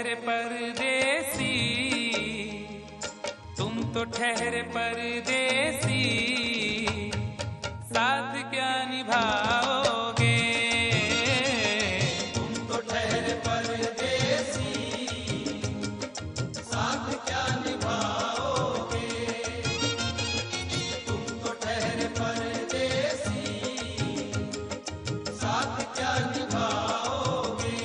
ठहरे परदेसी, तुम तो ठहरे परदेसी, साथ क्या निभाओगे? तुम तो ठहरे परदेसी, साथ क्या निभाओगे? तुम तो ठहरे परदेसी, साथ क्या निभाओगे?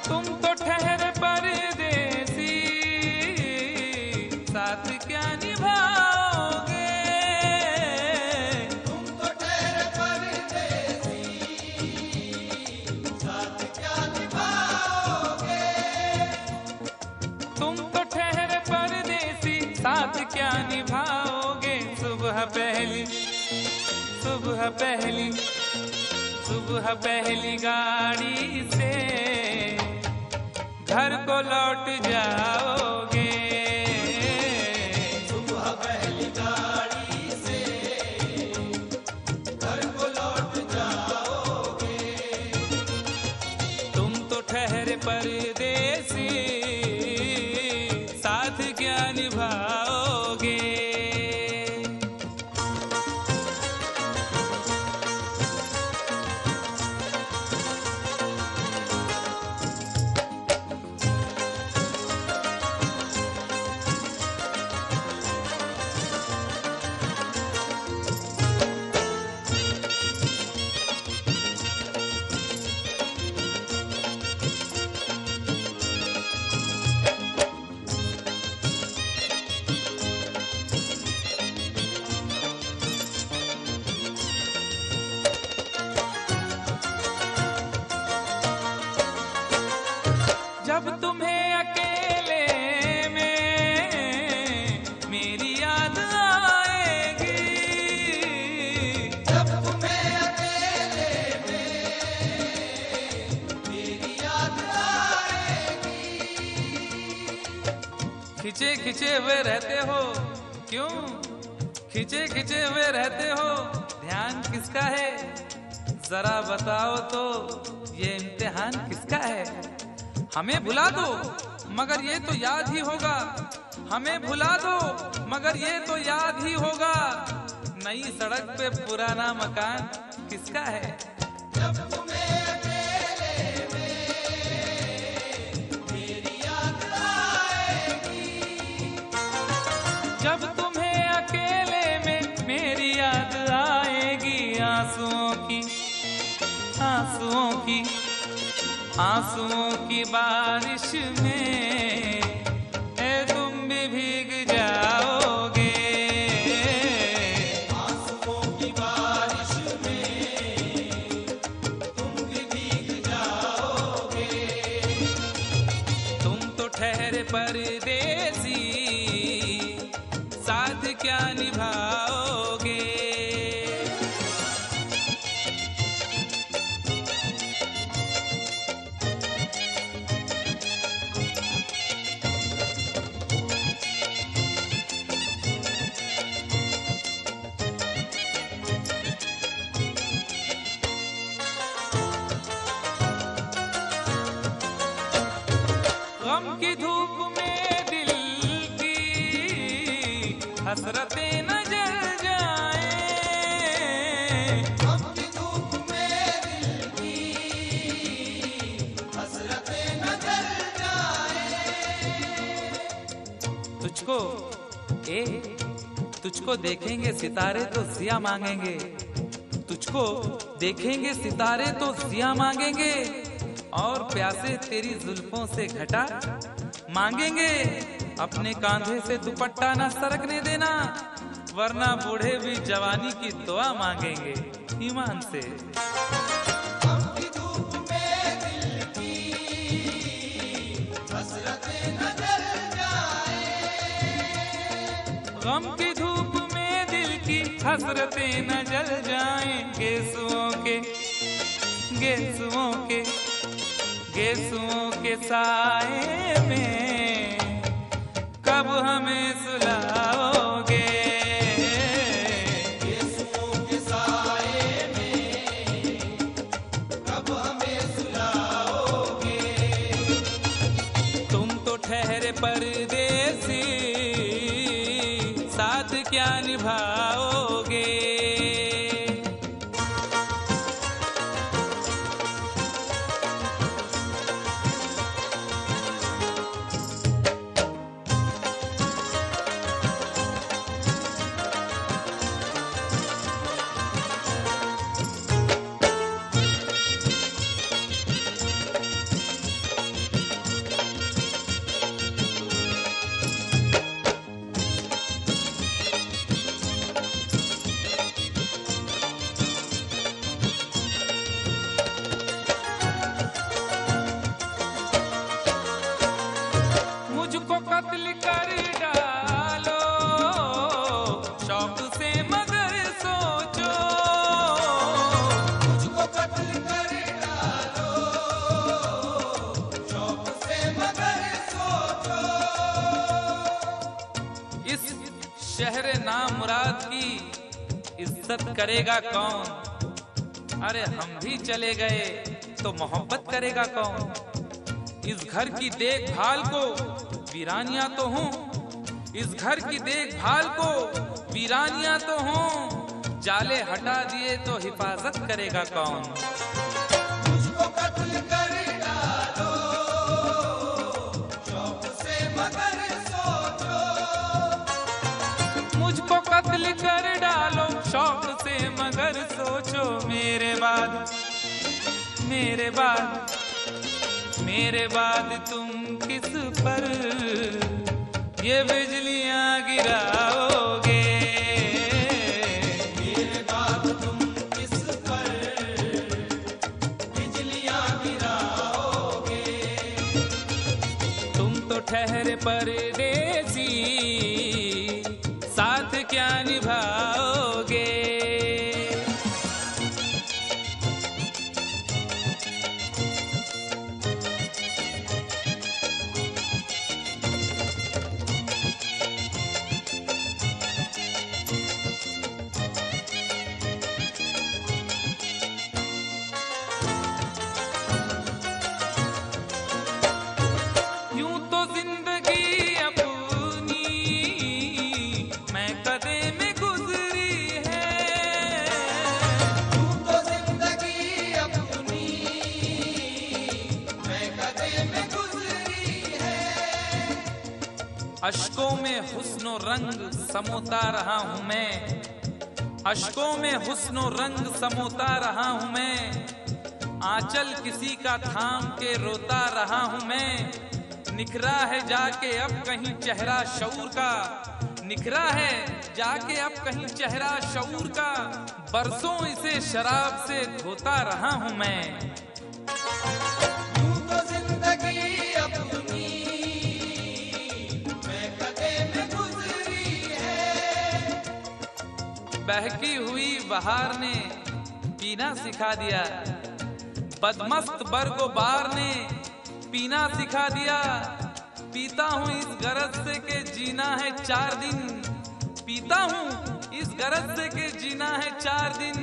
तुम तो ठहरे परदेसी, साथ क्या निभाओगे? तुम तो ठहरे परदेसी, साथ क्या निभाओगे? तुम तो ठहरे परदेसी, साथ क्या निभाओगे? सुबह पहली, सुबह पहली, सुबह पहली गाड़ी से घर को लौट जाओगे। सुबह पहली गाड़ी से घर को लौट जाओगे। तुम तो ठहरे परदेसी, साथ क्या निभाओगे? जब तुम्हें अकेले में मेरी याद आएगी, जब तुम्हें अकेले में मेरी याद आएगी। खिंचे खिंचे हुए रहते हो क्यों? खिंचे खिंचे हुए रहते हो, ध्यान किसका है? जरा बताओ तो, ये इम्तिहान किसका है? हमें भुला दो मगर ये तो याद ही होगा, हमें भुला दो मगर ये तो याद ही होगा। नई सड़क पे पुराना मकान किसका है? जब तुम्हें अकेले में मेरी याद आएगी। जब तुम्हें अकेले में मेरी याद आएगी, आंसुओं की, आंसुओं की, आंसुओं की बारिश में ए तुम भी भीग जाओगे। आंसुओं की बारिश में तुम भी भीग जाओगे। तुम तो ठहरे परदेसी, साथ क्या निभाओगे? गम की धूप में दिल की हसरतें न जल जाएं। गम की धूप में दिल की हसरतें न जल जाएं। तुझको तुझको देखेंगे सितारे तो जिया मांगेंगे, तुझको देखेंगे सितारे तो जिया मांगेंगे, और प्यासे तेरी जुल्फों से घटा मांगेंगे। अपने कांधे से दुपट्टा न सरकने देना, वरना बूढ़े भी जवानी की दुआ मांगेंगे ईमान से। गम की धूप में दिल की हसरतें न जल जाएं। गम की धूप में दिल की हसरतें न जल जाएं। गेसुओं के, गेसुओं के, गेसुओं के साए में कब हमें सुलाओगे? गेसुओं के साए में कब हमें सुलाओगे? शहर नाम मुराद की इज्जत करेगा कौन? अरे हम भी चले गए तो मोहब्बत करेगा कौन? इस घर की देखभाल को वीरानियां तो हूँ, इस घर की देखभाल को वीरानियां तो हूँ, जाले हटा दिए तो हिफाजत करेगा कौन? मुझको कत्ल कर डालो शौक से मगर सोचो, मुझको कत्ल कर डालो शौक से मगर सोचो, मेरे बाद मेरे बाद मेरे बाद तुम किस पर ये बिजलियां गिराओगे? मेरे बाद तुम किस पर बिजलियां गिराओगे? तुम तो ठहरे परदेसी, साथ क्या निभाओगे? यूं तो जिंदगी अपनी मैं कदे में गुजरी है, तू तो जिंदगी अपनी मैं कदे में गुजरी है। अश्कों में हुस्नो रंग समोता रहा हूं मैं, अश्कों में हुस्नो रंग समोता रहा हूं मैं, आंचल किसी का थाम के रोता रहा हूं मैं। निखरा है जाके अब कहीं चेहरा शऊर का, निखरा है जाके अब कहीं चेहरा शऊर का, बरसों इसे शराब से धोता रहा हूं मैं। तू तो जिंदगी अपनी मैं कदे में गुजरी है। बहकी हुई बहार ने पीना सिखा दिया, बदमस्त बरगोबार ने पीना सिखा दिया। पीता हूँ इस गरज से के जीना है 4 दिन, पीता हूँ इस गरज से के जीना है 4 दिन,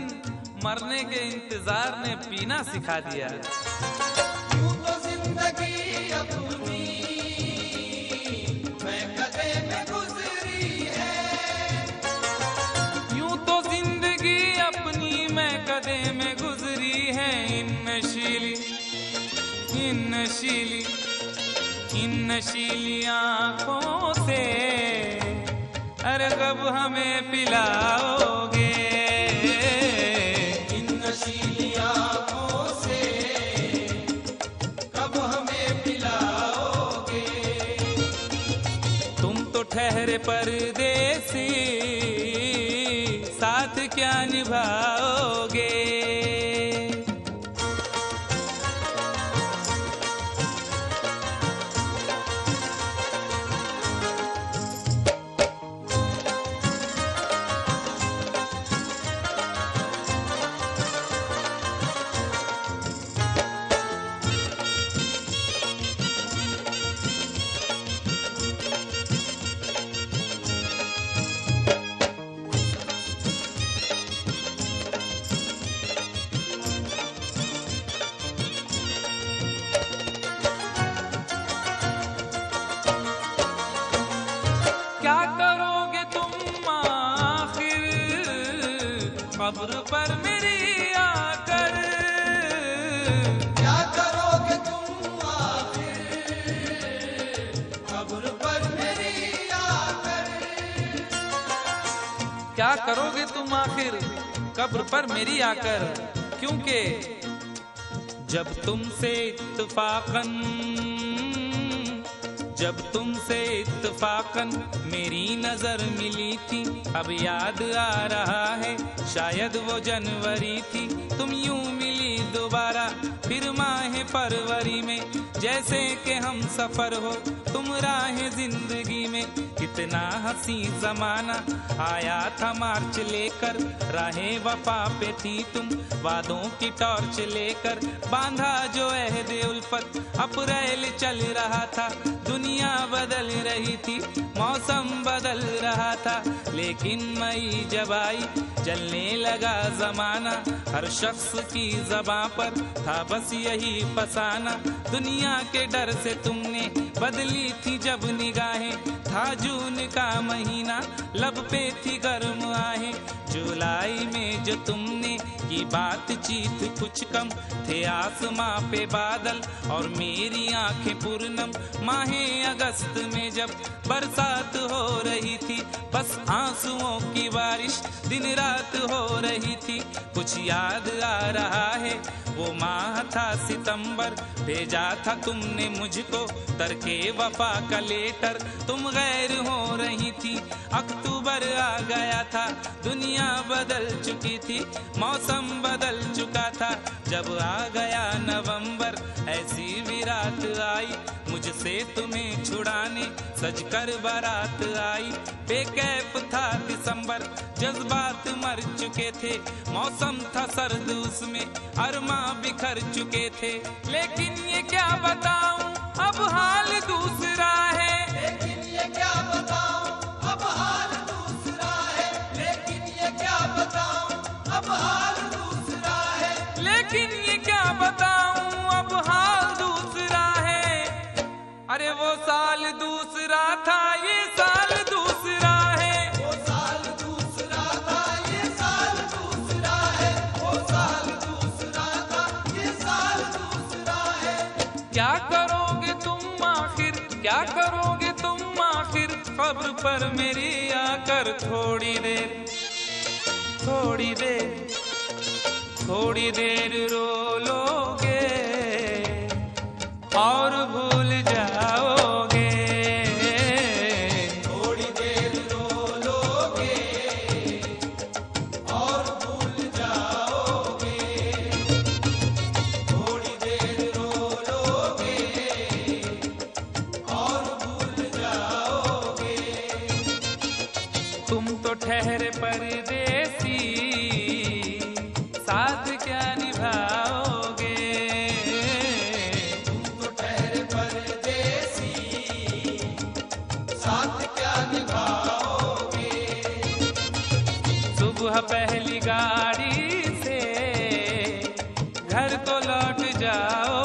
मरने के इंतजार ने पीना सिखा दिया। तू तो जिंदगी अपनी मैं कदे में गुजरी है। यूं तो जिंदगी अपनी मैं कदे में गुजरी है। इन नशीली आंखों से अरे कब हमें पिलाओगे? इन नशीली आंखों से कब हमें पिलाओगे? तुम तो ठहरे परदेसी, साथ क्या निभाओगे? क्या करोगे तुम आखिर कब्र पर मेरी आकर? क्या करोगे तुम आखिर कब्र पर मेरी आकर? क्या करोगे तुम आखिर कब्र पर मेरी आकर? क्योंकि जब तुमसे इत्तफाकन मेरी नजर मिली थी, अब याद आ रहा है शायद वो जनवरी थी। तुम यूं मिली दोबारा फिर माह फरवरी में, जैसे कि हम सफर हो तुम राह जिंदगी में। कितना हंसी जमाना आया था मार्च लेकर, राहे वफा पे थी तुम वादों की टॉर्च लेकर। बांधा जो अहद उल्फत सिफत। अप्रैल चल रहा था, दुनिया बदल रही थी, मौसम बदल रहा था, लेकिन मई जब आई जलने लगा जमाना। हर शख्स की ज़बां पर था बस यही फसाना। दुनिया के डर से तुमने बदली थी जब निगाहें, था जून का महीना, लब पे थी गर्म आहें। जुलाई में जो तुमने की बातचीत कुछ कम, थे आसमां पे बादल और मेरी आंखें पूर्णम। माहे अगस्त में जब बरसात हो रही थी, बस आंसुओं की बारिश दिन रात हो रही थी। कुछ याद आ रहा है वो माह था सितंबर, भेजा था तुमने मुझको तरके वफा का लेटर। तुम गैर हो रही थी, अक्टूबर आ गया था, दुनिया बदल चुकी थी, मौसम बदल चुका था। जब आ गया नवंबर, ऐसी भी रात आई मुझसे तुम्हें छुड़ाने, सजकर बारात आई। बेकैफ था दिसंबर, जज्बात मर चुके थे, मौसम था सर्द, उसमें अरमा बिखर चुके थे। लेकिन ये क्या बताऊं, अब हाल दूसरा है। लेकिन ये क्या बताऊं, अब हाल दूसरा है। लेकिन ये क्या बताऊं, अब हाल दूसरा है। लेकिन ये क्या बताऊं, अब हाल दूसरा है। अरे वो साल दूसरा था, ये साल दूसरा है। वो साल दूसरा था, ये साल दूसरा है। वो साल दूसरा था, ये साल दूसरा है। क्या करोगे तुम आखिर, क्या करोगे तुम आखिर, कब्र पर मेरी आकर थोड़ी देर, थोड़ी देर, थोड़ी देर रो लोगे और भूल जाओगे। थोड़ी देर रो लोगे और भूल जाओगे। थोड़ी देर रो लोगे और भूल जाओगे। तुम तो ठहरे परदेसी, साथ क्या निभाओगे। तुम तो ठहरे परदेसी, साथ क्या निभाओगे। सुबह पहली गाड़ी से घर को लौट जाओ।